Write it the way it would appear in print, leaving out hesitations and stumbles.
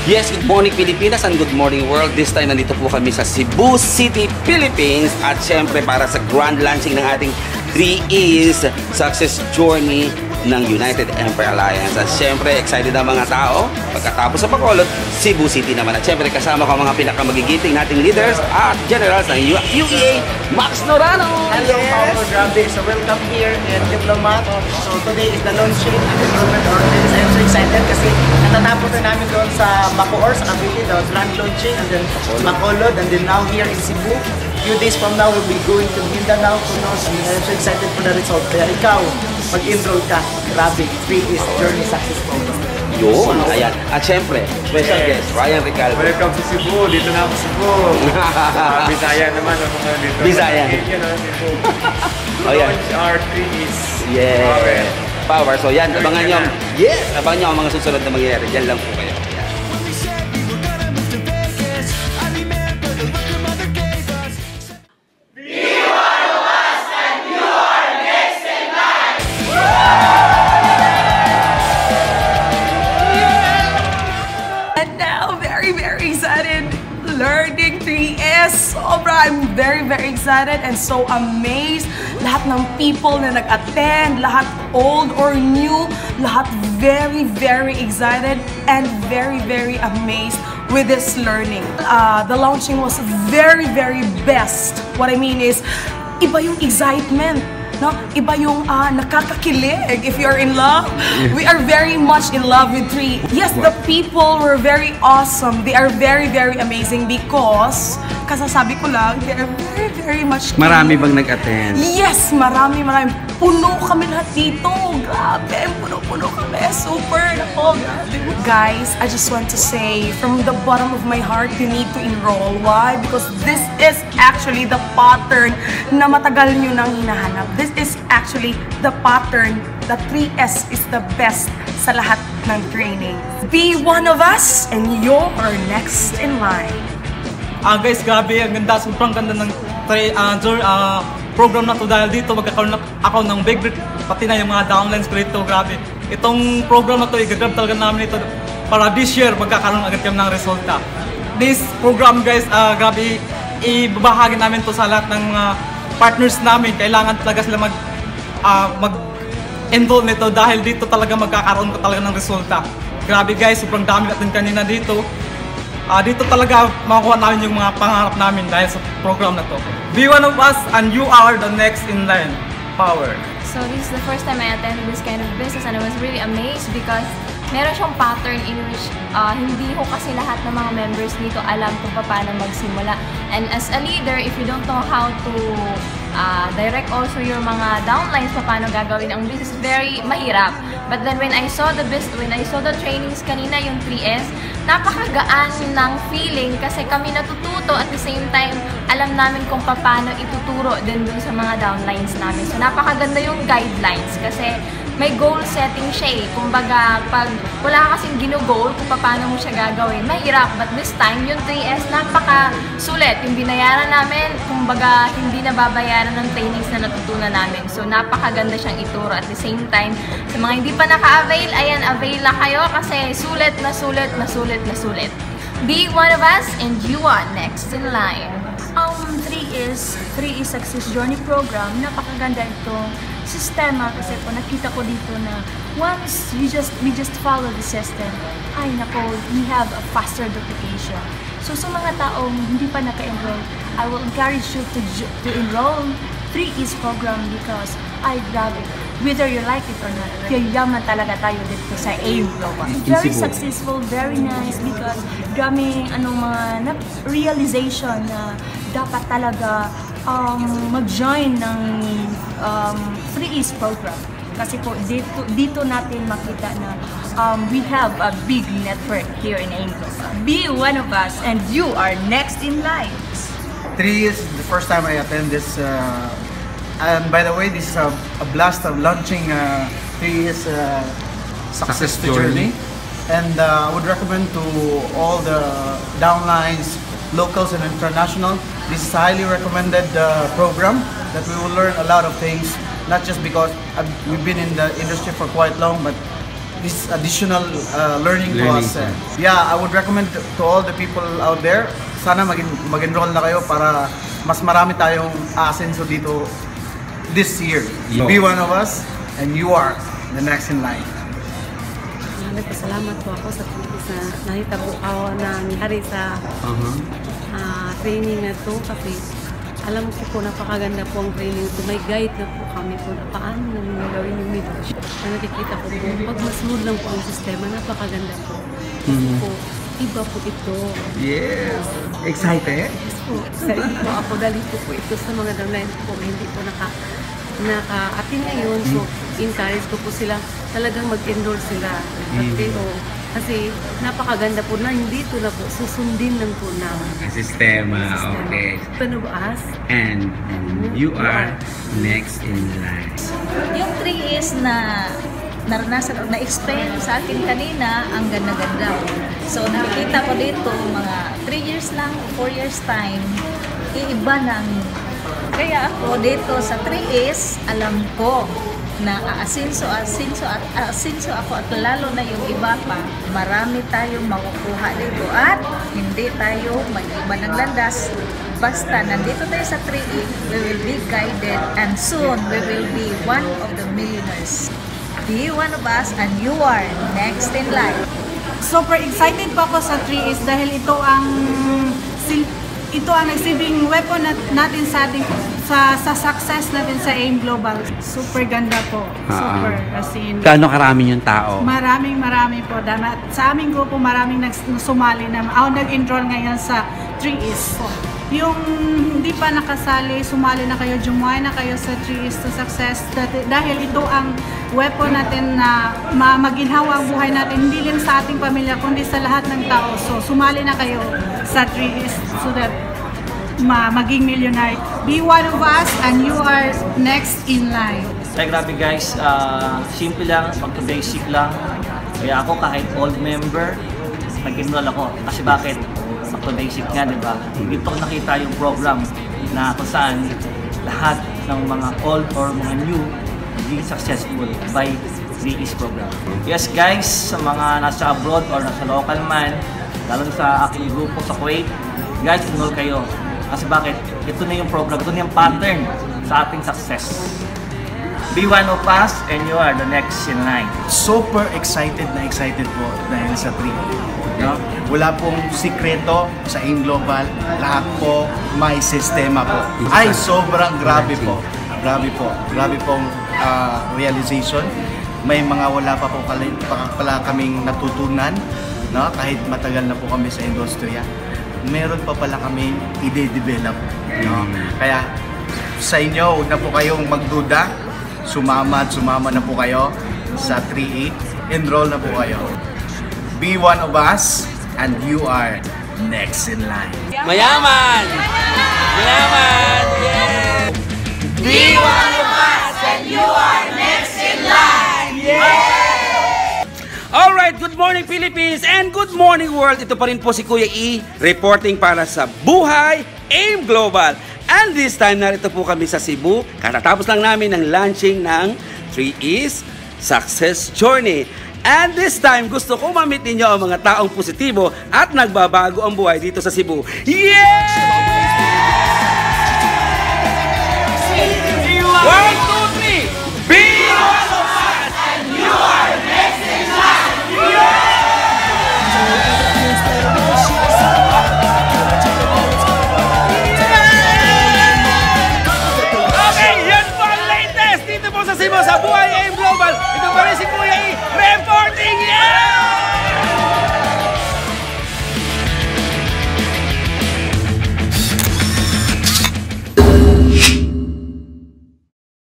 Yes, good morning Pilipinas and good morning world. This time nandito po kami sa Cebu City, Philippines. At syempre para sa grand launching ng ating 3Es Success Journey ng United Empire Alliance. At syempre excited ang mga tao. Pagkatapos sa Bacolod, Cebu City naman. At syempre kasama ko ang mga pinakamagigiting nating leaders at generals ng UEA, Max Norano. Hello, Paolo, grabe. So welcome here in Diplomat. So today is the launching and enrollment ordinance. I'm so excited kasi natatapos na namin doon sa Bacoor, sa Cavite, the grand launching, and then Bacolod, and then now here in Cebu. Few days from now, we'll be going to Mindanao, Punos, and I'm so excited for the result. Kaya ikaw, mag-enroll ka. Grabe, 3Es Journey Success Program. Yun, ayan. At syempre, special guest, Ryan Recalvo. Welcome to Cebu. Dito na ako sa Cebu. Bisaya naman ako dito. Bisaya. Cebu. Ayan. Launch our 3Es. Yeah. Power. So yan, abangan nyo. na. Yes, abangan nyo ang mga susunod na mangyayari. Yan lang po kayo. Yan. And now, very excited learning 3Es. Sobra, I'm very excited and so amazed. Lahat ng people na nag-attend, lahat old or new, lahat very excited and very amazed with this learning. The launching was very best. What I mean is, iba yung excitement. No? Iba yung nakakakilig if you're in love. We are very much in love with 3. Yes, the people were very awesome. They are very amazing because, kasasabi ko lang, they are very much Marami bang nag-attend? Yes, marami. Puno kami lahat dito. Grabe, puno kami. Super. Oh, guys, I just want to say, from the bottom of my heart, you need to enroll. Why? Because this is actually the pattern na matagal nyo nang hinahanap. This is actually the pattern that 3Es is the best sa lahat ng training. Be one of us and you're next in line. Guys, grabe, ang ganda, sobrang ganda ng program na to dahil dito magkakaroon ako ng big break, pati na yung mga downlines ko dito, grabe. Itong program na to, i-grab talaga namin ito para this year magkakaroon agad kami ng resulta. This program guys, grabe, ibabahagi namin to sa lahat ng partners namin. Kailangan talaga sila mag-enroll nito dahil dito talaga magkakaroon ko talaga ng resulta. Grabe guys, sobrang dami natin kanina dito. Dito talaga makukuha namin yung mga pangarap namin dahil sa program na to. Be one of us and you are the next in line. Power. So this is the first time I attended this kind of business and I was really amazed because meron siyang pattern in which hindi ko kasi lahat ng mga members dito alam kung paano magsimula. And as a leader, if you don't know how to direct also your mga downlines paano gagawin ang business, very mahirap. But then when I saw the trainings kanina, yung 3Es, napakagaan ng feeling kasi kami natututo at the same time alam namin kung paano ituturo din dun sa mga downlines namin. So napakaganda yung guidelines kasi may goal setting siya eh. Kumbaga, pag wala kasing gino-goal kung paano mo siya gagawin, mahirap. But this time, yung 3Es, napaka-sulit. Yung binayaran namin, kumbaga, hindi nababayaran ng trainings na natutunan namin. So, napakaganda siyang ituro. At the same time, sa mga hindi pa naka-avail, ayan, avail na kayo kasi sulit na sulit. Be one of us and you are next in line. 3Es Success Journey Program, napakaganda itong sistema kasi po nakita ko dito na once we just follow the system, ay nako, we have a faster duplication. So sa mga taong hindi pa naka-enroll, I will encourage you to enroll 3Es program because ay grabe, whether you like it or not, yayaman talaga tayo dito sa AIM Global. Very successful, very nice because daming mga realization na dapat talaga mag-join ng 3Es program. Kasi po, dito natin makita na we have a big network here in AIM Global. Be one of us and you are next in line. 3Es is the first time I attend this. And by the way, this is a blast of launching 3Es Success Journey. And I would recommend to all the downlines, locals and international, this is a highly recommended program that we will learn a lot of things, not just because we've been in the industry for quite long, but this additional learning to us. Yeah, I would recommend to all the people out there, sana mag-enroll na kayo para mas marami tayong asenso dito this year. Be one of us and you are the next in line. Nagpasalamat po ako sa nahitabo ako na nangyari sa training na to kasi alam ko po napakaganda po ang training to. May guide na po kami po na paano namin gawin yung leadership. Nakikita ko po, pag masunod lang po ang sistema, napakaganda po. Kasi po, iba po ito. Yes! Excited? Yes po, excited po ako dahil po ito sa mga downlines po na hindi po naka-atin ngayon. So, encourage ko po sila talagang mag-enroll sila. Kasi napakaganda po na hindi ito na po susundin lang po na Sistema, okay. Panubaas. And you are next in line. Yung 3 is na naranasan o na-explain sa akin kanina, ang ganda-ganda. So nakikita ko dito, mga 3 years lang, 4 years time, iiba ng. Kaya ako dito sa 3 is, alam ko na aasinso ako at lalo na yung iba pa, marami tayong makukuha dito at hindi tayo mag-iba ng landas. Basta nandito tayo sa 3E, we will be guided and soon we will be one of the millionaires. Be one of us and you are next in line. Super excited po ako sa 3Es dahil ito ang nagsilbing weapon natin sa ating sa success natin sa AIM Global. Super ganda po. Super. As in, Gaano karami yung tao? Marami po. Sa aming grupo, maraming sumali na ako nag-enroll ngayon sa 3Es. Yung hindi pa nakasali, sumali na kayo, jumuay na kayo sa 3Es to Success dahil ito ang weapon natin na maginhawa ang buhay natin, hindi lang sa ating pamilya kundi sa lahat ng tao. So sumali na kayo sa 3Es so that maging millionaire. Be one of us and you are next in line. Like grabe guys, simple lang, pagka-basic lang. Kaya ako kahit old member, nag-enroll ako. Kasi bakit? Pagka-basic nga, di ba? Dito ko nakita yung program na kung saan lahat ng mga old or mga new magiging successful by 3Es program. Yes guys, sa mga nasa abroad or nasa local man, lalo sa aking grupo sa Kuwait, guys, enroll kayo. Kasi bakit? Ito na yung program, ito na yung pattern sa ating success. Be one of us and you are the next in line. Super excited po dahil sa 3E. No? Wala pong sikreto sa AIM Global, lahat po may sistema po. Ay, sobrang grabe po. Grabe pong realization. May mga wala pa po pala kaming natutunan, no? Kahit matagal na po kami sa industriya. Meron pa pala kami i-develop. No? Kaya sa inyo, huwag na po kayong magduda. Sumama na po kayo sa 3E. Enroll na po kayo. Be one of us and you are next in line. Mayaman! Mayaman! Yeah! Be one of us and you are next in line! Yeah! Alright, good morning Philippines and good morning world. Ito pa rin po si Kuya E, reporting para sa Buhay AIM Global. And this time, narito po kami sa Cebu. Katatapos lang namin ng launching ng 3Es Success Journey. And this time, gusto ko ma-meet ninyo ang mga taong positibo at nagbabago ang buhay dito sa Cebu. Yeah! 1, 2, 3! Be one of us and you are next in line! Okay, yan po ang latest dito po sa Cebu sa Buhay AIM Global. Ito pa rin si Kuya E reporting. Yeah!